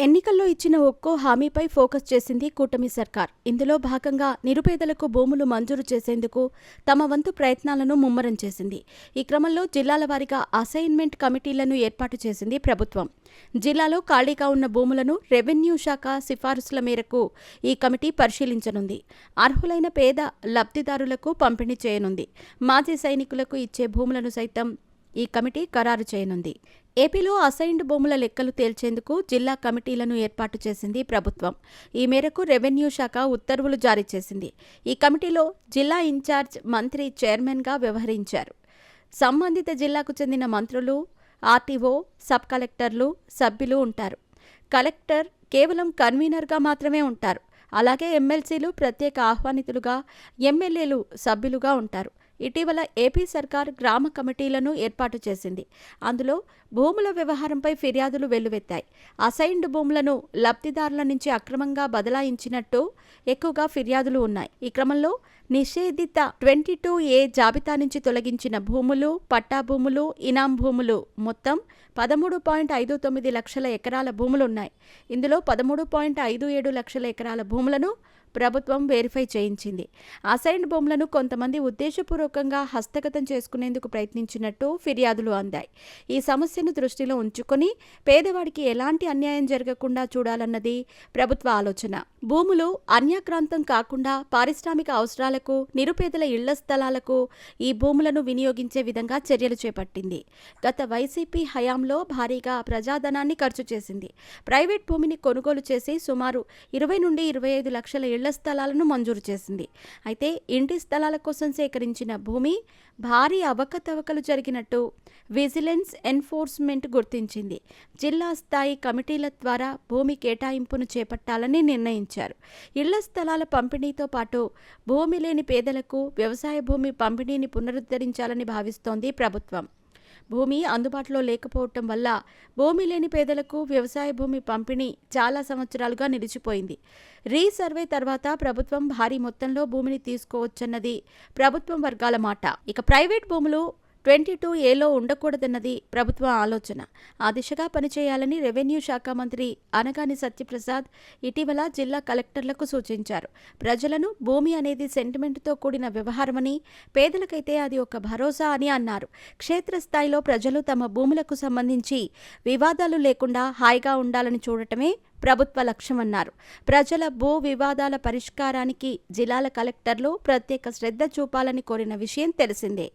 ఎన్నికల్లో ఇచ్చిన ఒక్కో హామీపై ఫోకస్ చేసింది కూటమి సర్కార్. ఇందులో భాగంగా నిరుపేదలకు భూములు మంజూరు చేసేందుకు తమ వంతు ప్రయత్నాలను ముమ్మరం చేసింది. ఈ క్రమంలో జిల్లాల వారీగా అసైన్మెంట్ కమిటీలను ఏర్పాటు చేసింది ప్రభుత్వం. జిల్లాలో ఖాళీగా ఉన్న భూములను రెవెన్యూ శాఖ సిఫారసుల మేరకు ఈ కమిటీ పరిశీలించనుంది. అర్హులైన పేద లబ్ధిదారులకు పంపిణీ చేయనుంది. మాజీ సైనికులకు ఇచ్చే భూములను సైతం ఈ కమిటీ ఖరారు చేయనుంది. ఏపీలో అసైన్డ్ భూముల లెక్కలు తేల్చేందుకు జిల్లా కమిటీలను ఏర్పాటు చేసింది ప్రభుత్వం. ఈ మేరకు రెవెన్యూ శాఖ ఉత్తర్వులు జారీ చేసింది. ఈ కమిటీలో జిల్లా ఇన్ఛార్జ్ మంత్రి చైర్మన్గా వ్యవహరించారు. సంబంధిత జిల్లాకు చెందిన మంత్రులు, ఆర్టీఓ, సబ్ కలెక్టర్లు, సభ్యులు ఉంటారు. కలెక్టర్ కేవలం కన్వీనర్గా మాత్రమే ఉంటారు. అలాగే ఎమ్మెల్సీలు ప్రత్యేక ఆహ్వానితులుగా, ఎమ్మెల్యేలు సభ్యులుగా ఉంటారు. ఇటీవల ఏపీ సర్కార్ గ్రామ కమిటీలను ఏర్పాటు చేసింది. అందులో భూముల వ్యవహారంపై ఫిర్యాదులు వెల్లువెత్తాయి. అసైన్డ్ భూములను లబ్ధిదారుల నుంచి అక్రమంగా బదలాయించినట్టు ఎక్కువగా ఫిర్యాదులు ఉన్నాయి. ఈ క్రమంలో నిషేధిత 22A జాబితా నుంచి తొలగించిన భూములు, పట్టా భూములు, ఇనాం భూములు మొత్తం 13.59 లక్షల ఎకరాల భూములున్నాయి. ఇందులో 13.57 లక్షల ఎకరాల భూములను ప్రభుత్వం వెరిఫై చేయించింది. అసైన్డ్ భూములను కొంతమంది ఉద్దేశపూర్వకంగా హస్తగతం చేసుకునేందుకు ప్రయత్నించినట్టు ఫిర్యాదులు అందాయి. ఈ సమస్యను దృష్టిలో ఉంచుకొని పేదవాడికి ఎలాంటి అన్యాయం జరగకుండా చూడాలన్నది ప్రభుత్వ ఆలోచన. భూములు అన్యాక్రాంతం కాకుండా పారిశ్రామిక అవసరాలకు, నిరుపేదల ఇళ్ల స్థలాలకు ఈ భూములను వినియోగించే విధంగా చర్యలు చేపట్టింది. గత వైసీపీ హయాంలో భారీగా ప్రజాధనాన్ని ఖర్చు చేసింది. ప్రైవేట్ భూమిని కొనుగోలు చేసి సుమారు 20 నుండి 25 లక్షల ఇళ్ల స్థలాలను మంజూరు చేసింది. అయితే ఇంటి స్థలాల కోసం సేకరించిన భూమి భారీ అవకతవకలు జరిగినట్టు విజిలెన్స్ ఎన్ఫోర్స్మెంట్ గుర్తించింది. జిల్లా స్థాయి కమిటీల ద్వారా భూమి కేటాయింపును చేపట్టాలని నిర్ణయించారు. ఇళ్ల స్థలాల పంపిణీతో పాటు భూమి లేని పేదలకు వ్యవసాయ భూమి పంపిణీని పునరుద్ధరించాలని భావిస్తోంది ప్రభుత్వం. భూమి అందుబాటులో లేకపోవటం వల్ల భూమి లేని పేదలకు వ్యవసాయ భూమి పంపిణీ చాలా సంవత్సరాలుగా నిలిచిపోయింది. రీసర్వే తర్వాత ప్రభుత్వం భారీ మొత్తంలో భూమిని తీసుకోవచ్చన్నది ప్రభుత్వం వర్గాల మాట. ఇక ప్రైవేట్ భూములు 22Aలో ఉండకూడదన్నది ప్రభుత్వ ఆలోచన. ఆ దిశగా పనిచేయాలని రెవెన్యూ శాఖ మంత్రి అనగాని సత్యప్రసాద్ ఇటీవల జిల్లా కలెక్టర్లకు సూచించారు. ప్రజలను భూమి అనేది సెంటిమెంట్తో కూడిన వ్యవహారమని, పేదలకైతే అది ఒక భరోసా అని అన్నారు. క్షేత్రస్థాయిలో ప్రజలు తమ భూములకు సంబంధించి వివాదాలు లేకుండా హాయిగా ఉండాలని చూడటమే ప్రభుత్వ లక్ష్యమన్నారు. ప్రజల భూ వివాదాల పరిష్కారానికి జిల్లాల కలెక్టర్లు ప్రత్యేక శ్రద్ధ చూపాలని కోరిన విషయం తెలిసిందే.